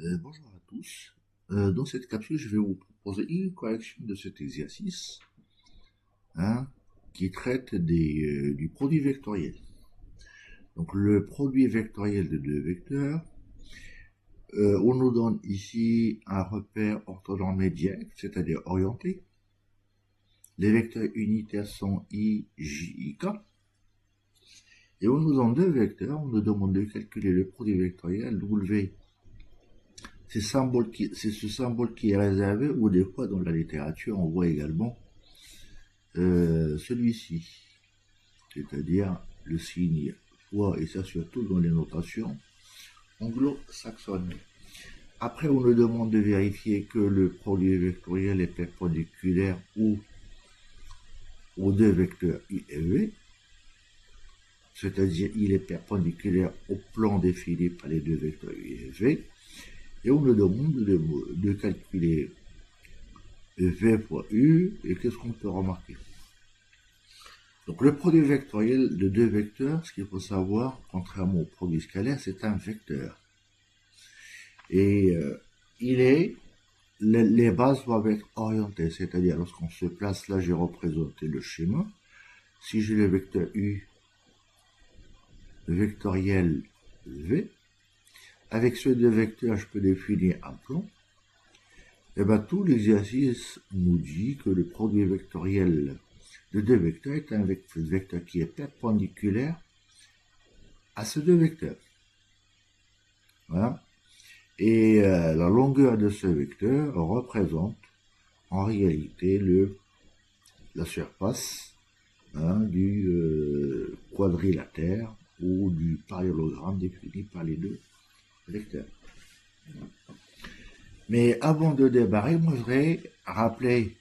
Bonjour à tous. Dans cette capsule, je vais vous proposer une correction de cet exercice hein, qui traite du produit vectoriel. Donc le produit vectoriel de deux vecteurs, on nous donne ici un repère orthonormé direct, c'est-à-dire orienté. Les vecteurs unitaires sont I, J, I, K. Et on nous donne deux vecteurs, on nous demande de calculer le produit vectoriel W. C'est ce symbole qui est réservé, ou des fois dans la littérature on voit également celui-ci, c'est-à-dire le signe fois, et ça surtout dans les notations anglo-saxonnes. Après, on nous demande de vérifier que le produit vectoriel est perpendiculaire aux deux vecteurs I et V, c'est-à-dire il est perpendiculaire au plan défini par les deux vecteurs I et V, et on nous demande de calculer V fois U, et qu'est-ce qu'on peut remarquer? Donc le produit vectoriel de deux vecteurs, ce qu'il faut savoir, contrairement au produit scalaire, c'est un vecteur. Et les bases doivent être orientées, c'est-à-dire lorsqu'on se place là, j'ai représenté le schéma. Si j'ai le vecteur U, le vectoriel V, avec ces deux vecteurs, je peux définir un plan. Et bien tout l'exercice nous dit que le produit vectoriel de deux vecteurs est un vecteur qui est perpendiculaire à ces deux vecteurs. Voilà. Et la longueur de ce vecteur représente en réalité la surface du quadrilatère ou du parallélogramme défini par les deux vecteurs. Mais avant de démarrer, moi je voudrais rappeler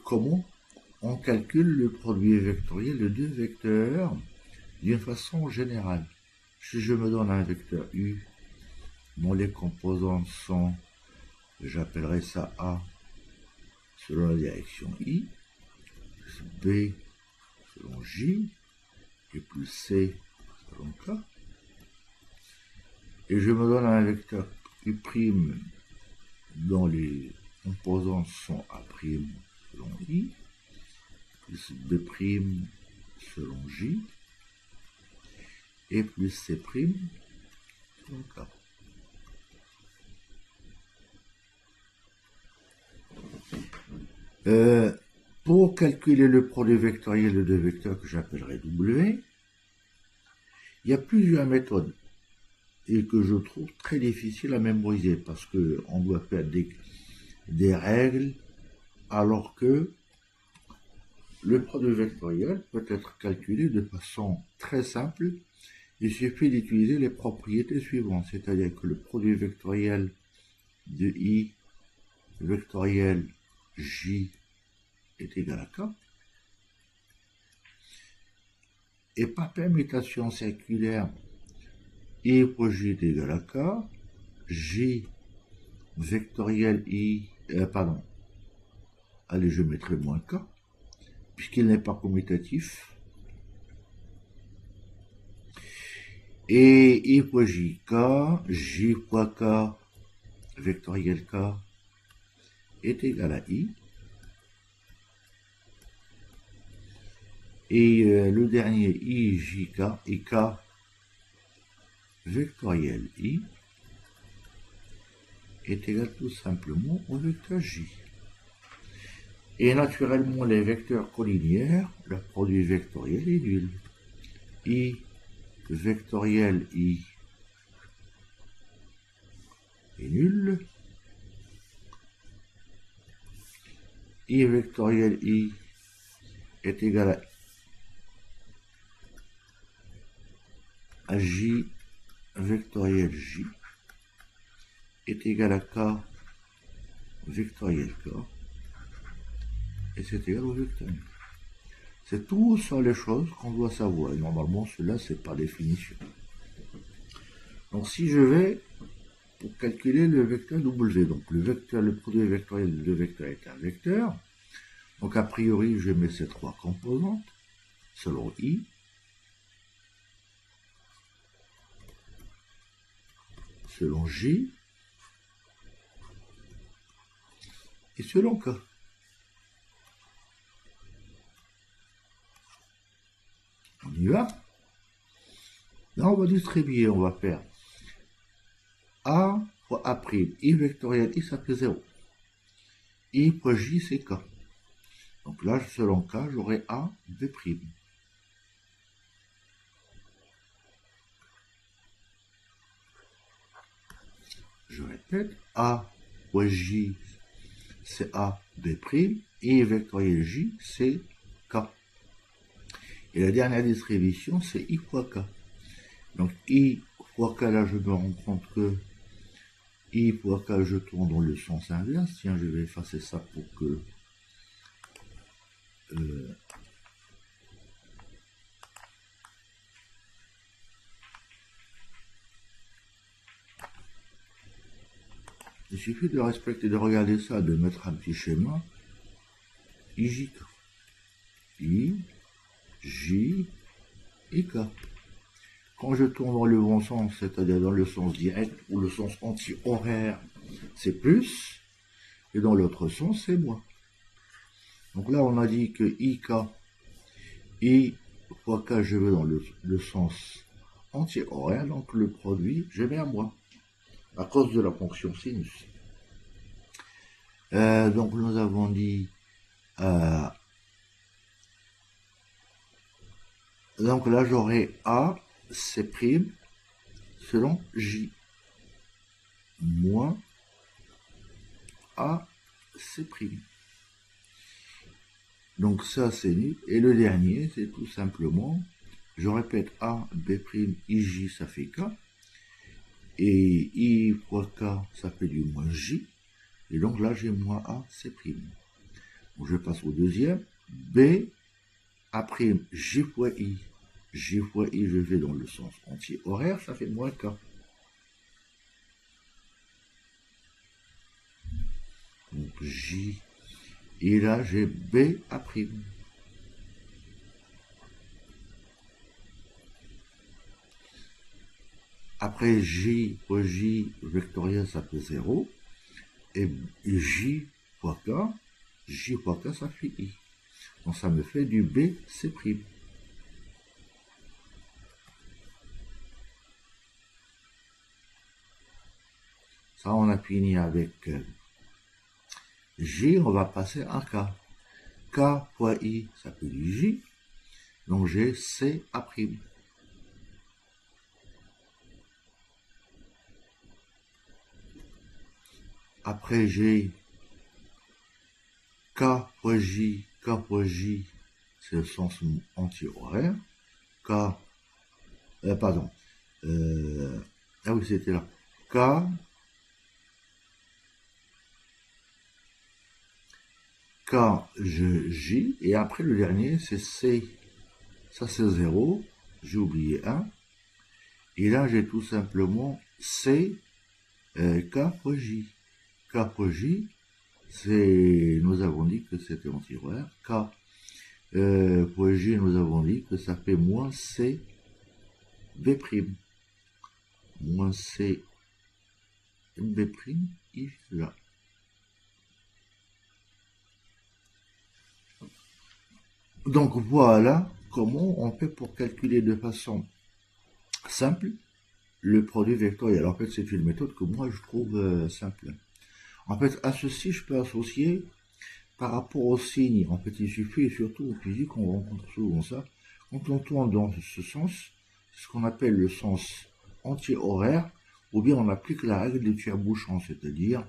comment on calcule le produit vectoriel de deux vecteurs d'une façon générale. Si je me donne un vecteur U, dont les composantes sont, j'appellerai ça A selon la direction I, plus B selon J, et plus C selon K. Et je me donne un vecteur U' dont les composantes sont A' selon I, plus B' selon J, et plus C' selon K. Pour calculer le produit vectoriel de deux vecteurs que j'appellerai W, il y a plusieurs méthodes et que je trouve très difficiles à mémoriser parce qu'on doit faire des règles alors que le produit vectoriel peut être calculé de façon très simple. Il suffit d'utiliser les propriétés suivantes, c'est-à-dire que le produit vectoriel de I vectoriel J est égal à K. Et par permutation circulaire, I fois J est égal à K, J vectoriel I, allez, je mettrai moins K, puisqu'il n'est pas commutatif. Et I fois J fois K, vectoriel K, est égal à I. Et le dernier I, J, K, et K, vectoriel I, est égal tout simplement au vecteur J. Et naturellement, les vecteurs collinéaires, leur produit vectoriel est nul. I vectoriel I est nul. I vectoriel I est égal à J vectoriel J est égal à K vectoriel K, et c'est égal au vecteur nul. C'est tout sur les choses qu'on doit savoir, et normalement cela c'est par définition. Donc si je vais pour calculer le vecteur W, donc le produit vectoriel de deux vecteurs est un vecteur, donc a priori je mets ces trois composantes selon I, selon J et selon K. On y va. Là, on va distribuer, on va faire A fois A', I vectoriel I, ça fait 0. I fois J, c'est K. Donc là, selon K, j'aurai A, B'. Je répète, A fois J, c'est A, B', I vectoriel J, c'est K. Et la dernière distribution, c'est I fois K. Donc I fois K, là, je me rends compte que I fois K, je tourne dans le sens inverse. Tiens, je vais effacer ça pour que... il suffit de respecter, de regarder ça, de mettre un petit schéma. IJ, I, J, et K. Quand je tourne dans le bon sens, c'est-à-dire dans le sens direct ou le sens anti-horaire, c'est plus, et dans l'autre sens, c'est moins. Donc là, on a dit que IK, I fois K, je vais dans le sens anti-horaire, donc le produit, je mets à moins, à cause de la fonction sinus. Donc nous avons dit, donc là, j'aurai A, C' selon J, moins A, C'. Donc ça, c'est nul. Et le dernier, c'est tout simplement, je répète, A, B', IJ, ça fait K. Et I fois K, ça fait du moins J. Et donc là, j'ai moins A, C'. Donc je passe au deuxième. B, A', J fois I. J fois I, je vais dans le sens anti-horaire, ça fait moins K. Donc J, et là j'ai B A'. Après J fois J vectoriel, ça fait 0. Et J fois K, ça fait I. Donc ça me fait du B C'. Ça, on a fini avec J, on va passer à K. K fois I, ça fait du J. Donc j'ai C A'. Après j'ai K fois J, c'est le sens anti-horaire. Ah oui, c'était là. J, et après le dernier, c'est C. Ça, c'est 0. J'ai oublié 1. Et là, j'ai tout simplement C, K fois J. K fois J, nous avons dit que c'était anti-horaire. K fois J, nous avons dit que ça fait moins C B'. Moins C B', I là. Donc voilà comment on fait pour calculer de façon simple le produit vectoriel. En fait, c'est une méthode que moi je trouve simple. En fait, à ceci, je peux associer par rapport au signe. En fait, il suffit, et surtout en physique, on rencontre souvent ça. Quand on tourne dans ce sens, c'est ce qu'on appelle le sens anti-horaire, ou bien on applique la règle du tire-bouchon, c'est-à-dire,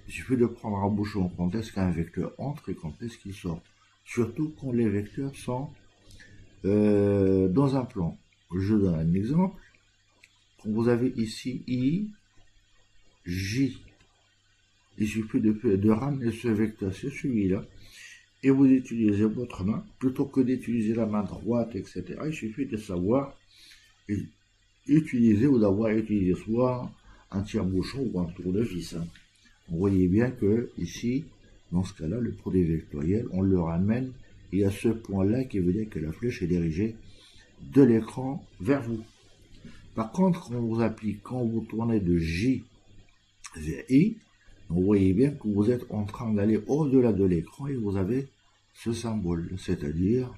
il suffit de prendre un bouchon quand est-ce qu'un vecteur entre et quand est-ce qu'il sort. Surtout quand les vecteurs sont dans un plan. Je donne un exemple. Quand vous avez ici I, J, il suffit de ramener ce vecteur, c'est celui-là, et vous utilisez votre main, plutôt que d'utiliser la main droite, etc. Il suffit de savoir utiliser ou d'avoir utilisé soit un tire-bouchon ou un tournevis. Vous voyez bien que ici, dans ce cas-là, le produit vectoriel, on le ramène, et à ce point-là, qui veut dire que la flèche est dirigée de l'écran vers vous. Par contre, quand vous tournez de J vers I, vous voyez bien que vous êtes en train d'aller au-delà de l'écran et vous avez ce symbole, c'est-à-dire,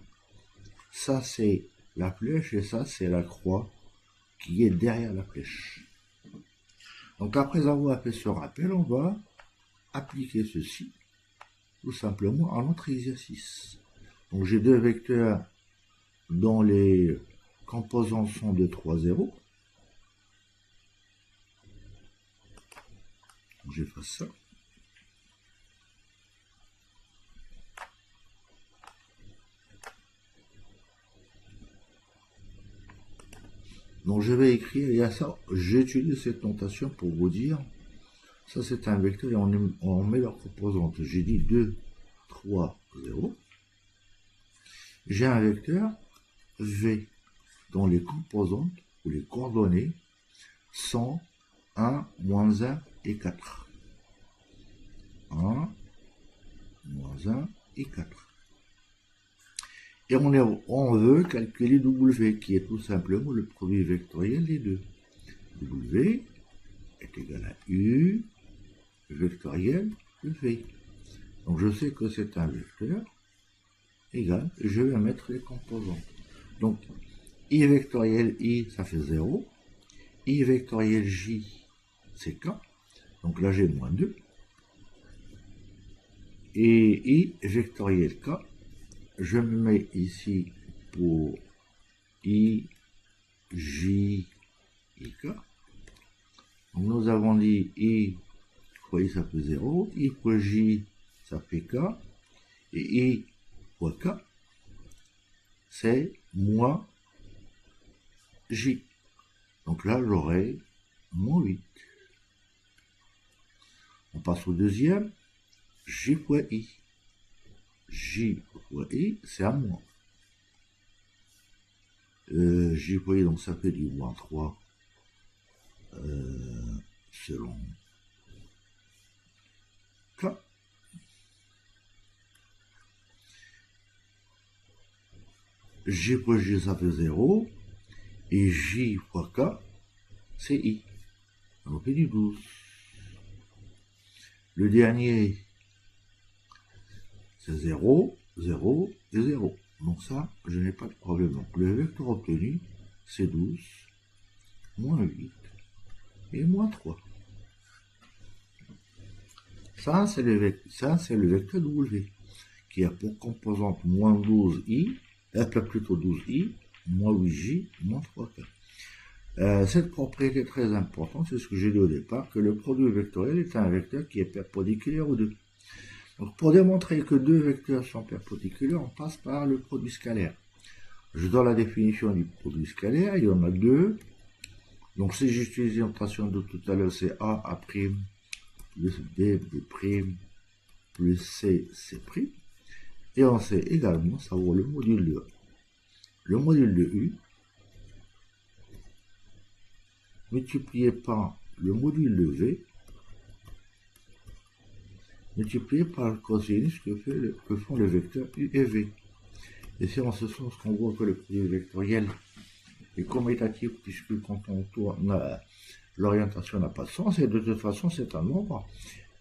ça c'est la flèche et ça c'est la croix qui est derrière la flèche. Donc après avoir fait ce rappel, on va appliquer ceci tout simplement à notre exercice. Donc j'ai deux vecteurs dont les composants sont de 3, 0. J'efface ça. Donc je vais écrire, et à ça, j'utilise cette notation pour vous dire, ça c'est un vecteur et on met leurs composantes. J'ai dit 2, 3, 0. J'ai un vecteur V dont les composantes ou les coordonnées sont 1, moins 1 et 4. 1, moins 1 et 4. Et on veut calculer W, qui est tout simplement le produit vectoriel des deux. W est égal à U vectoriel de V. Donc je sais que c'est un vecteur égal, et je vais mettre les composantes. Donc I vectoriel I, ça fait 0. I vectoriel J, c'est K. Donc là j'ai moins 2. Et I vectoriel K, je me mets ici pour I, J, I, K. Donc nous avons dit I fois I, ça fait 0. I fois J, ça fait K. Et I fois K, c'est moins J. Donc là, j'aurai moins 8. On passe au deuxième. J fois I. J fois I, c'est à moins. J fois I, donc ça fait du moins 3 selon K. J fois J, ça fait 0. Et J fois K, c'est I. On fait du 12. Le dernier, c'est 0, 0 et 0. Donc ça, je n'ai pas de problème. Donc le vecteur obtenu, c'est 12, moins 8 et moins 3. Ça, c'est le vecteur W, qui a pour composante moins 12i, plutôt 12i, moins 8j, moins 3k. Cette propriété très importante, c'est ce que j'ai dit au départ, que le produit vectoriel est un vecteur qui est perpendiculaire aux deux. Donc pour démontrer que deux vecteurs sont perpendiculaires, on passe par le produit scalaire. Je donne la définition du produit scalaire, il y en a deux. Donc si j'utilise la notation de tout à l'heure, c'est A plus B, B' plus C, C'. Et on sait également savoir le module de A. Le module de U multiplié par le module de V multiplié par le cosinus que font les vecteurs U et V. Et c'est en ce sens qu'on voit que le produit vectoriel est commutatif, puisque quand on tourne, l'orientation n'a pas de sens, et de toute façon c'est un nombre.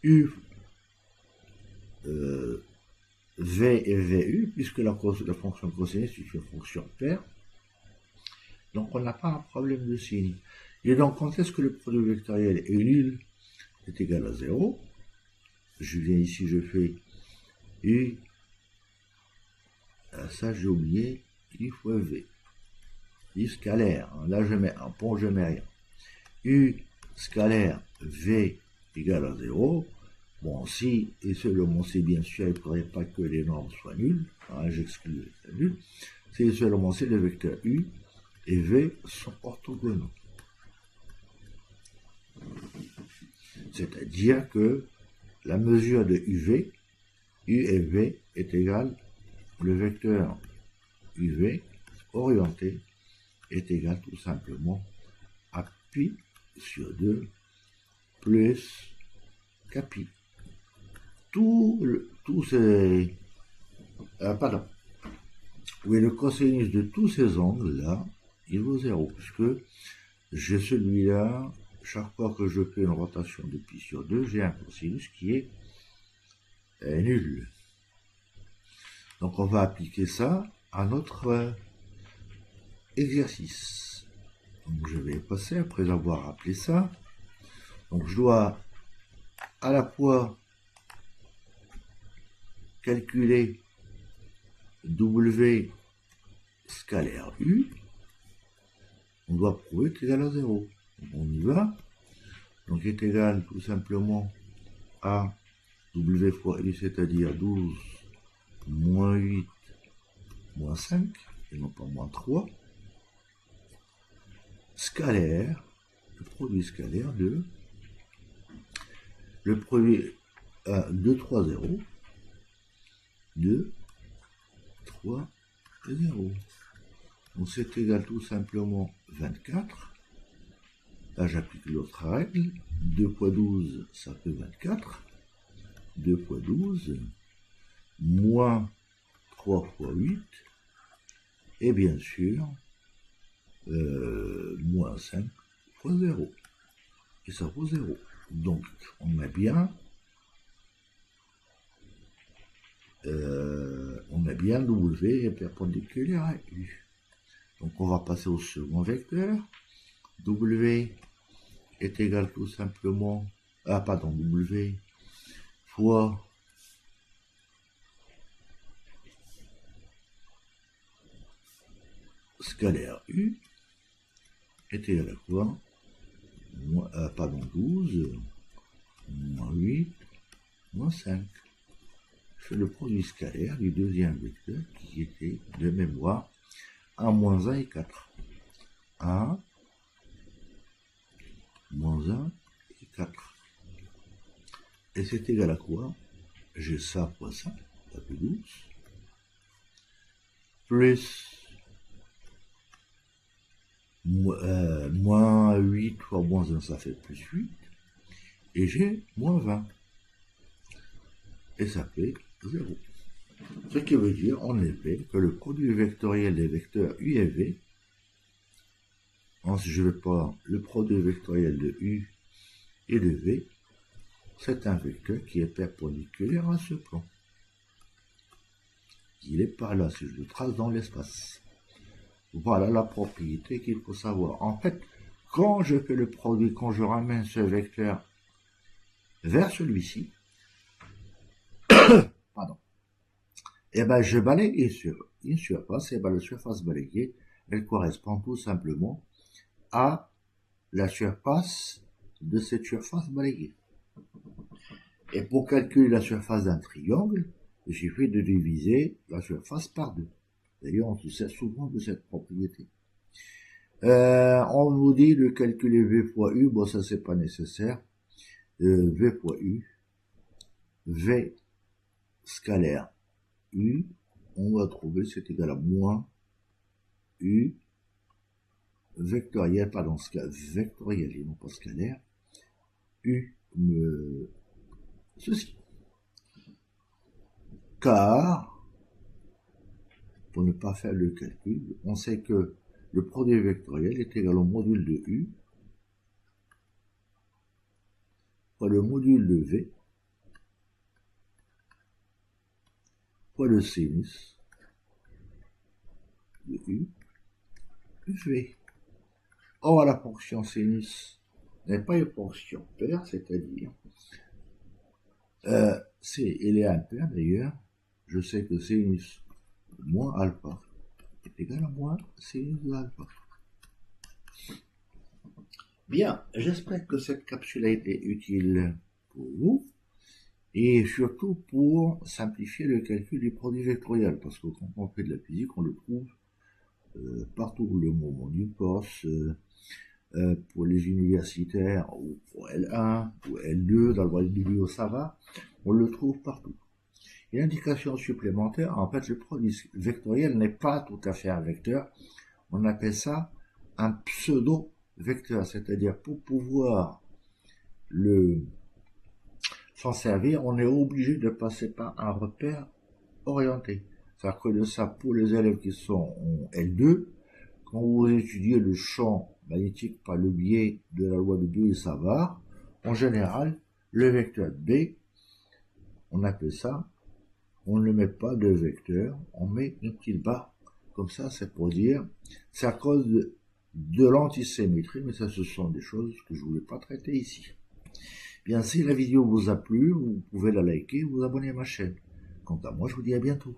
U, V et VU, puisque la fonction cosinus est une fonction paire. Donc on n'a pas un problème de signe. Et donc quand est-ce que le produit vectoriel est nul, est égal à 0. Je viens ici, je fais U, ça j'ai oublié, U fois V. U scalaire, là je mets un pont, je mets rien. U scalaire V égale à 0. Bon, si, et seulement si bien sûr, il ne faudrait pas que les normes soient nulles, hein, j'exclus les nuls, si seulement si le vecteur U et V sont orthogonaux. C'est-à-dire que la mesure de UV, U et V est égale, le vecteur UV orienté est égal tout simplement à pi sur 2 plus Kpi. Tous ces... pardon. Oui, le cosinus de tous ces angles-là, il vaut 0, puisque j'ai celui-là, chaque fois que je fais une rotation de pi sur 2, j'ai un cosinus qui est nul. Donc on va appliquer ça à notre exercice. Donc je vais passer après avoir appelé ça. Donc je dois à la fois calculer W scalaire U. On doit prouver est égal à 0. Donc on y va. Donc est égal tout simplement à W fois U, c'est-à-dire 12 moins 8 moins 5, et non pas moins 3, scalaire, le produit scalaire de le produit 2, 3, 0, 2, 3, 0. Donc c'est égal tout simplement 24. Là j'applique l'autre règle. 2 fois 12, ça fait 24. 2 fois 12, moins 3 fois 8, et bien sûr, moins 5 fois 0. Et ça vaut 0. Donc, on met bien W est perpendiculaire à U. Donc, on va passer au second vecteur. W est égal tout simplement W fois scalaire U est égal à quoi 12 moins 8 moins 5. C'est le produit scalaire du deuxième vecteur qui était de mémoire 1, moins 1 et 4. 1, moins 1 et 4. Et c'est égal à quoi? J'ai ça fois ça, ça fait 12, plus moins 8 fois moins 1, ça fait plus 8, et j'ai moins 20. Et ça fait 0. Ce qui veut dire, en effet, que le produit vectoriel des vecteurs U et V, si je vais pas le produit vectoriel de U et de V, c'est un vecteur qui est perpendiculaire à ce plan. Il est par là, si je le trace dans l'espace. Voilà la propriété qu'il faut savoir. En fait, quand je fais le produit, quand je ramène ce vecteur vers celui-ci, et ben je balaye sur une surface, et ben la surface balayée, elle correspond tout simplement à la surface de cette surface balayée. Et pour calculer la surface d'un triangle, il suffit de diviser la surface par 2. D'ailleurs, on se sert souvent de cette propriété. On nous dit de calculer V fois U, bon ça c'est pas nécessaire. V fois U, V scalaire U, on va trouver c'est égal à moins U vectoriel, pardon, vectoriel et non pas scalaire, U ceci. Car, pour ne pas faire le calcul, on sait que le produit vectoriel est égal au module de U fois le module de V fois le sinus de U V. Or, la fonction sinus n'est pas une fonction paire, c'est-à-dire elle est impaire d'ailleurs. Je sais que sinus moins alpha est égal à moins sinus de alpha. Bien, j'espère que cette capsule a été utile pour vous, et surtout pour simplifier le calcul du produit vectoriel, parce que quand on fait de la physique, on le trouve partout. Le moment du poste, pour les universitaires, ou pour L1, ou L2, dans le voie de vidéo, ça va, on le trouve partout. Une indication supplémentaire, en fait, le produit vectoriel n'est pas tout à fait un vecteur, on appelle ça un pseudo-vecteur, c'est-à-dire pour pouvoir s'en servir, on est obligé de passer par un repère orienté. C'est-à-dire que de ça, pour les élèves qui sont en L2, quand vous étudiez le champ magnétique par le biais de la loi de Boole-Savart. En général, le vecteur B, on appelle ça, on ne met pas de vecteur, on met une petite barre. Comme ça, c'est pour dire, c'est à cause de l'antisymétrie, mais ça, ce sont des choses que je ne voulais pas traiter ici. Bien, si la vidéo vous a plu, vous pouvez la liker, vous abonner à ma chaîne. Quant à moi, je vous dis à bientôt.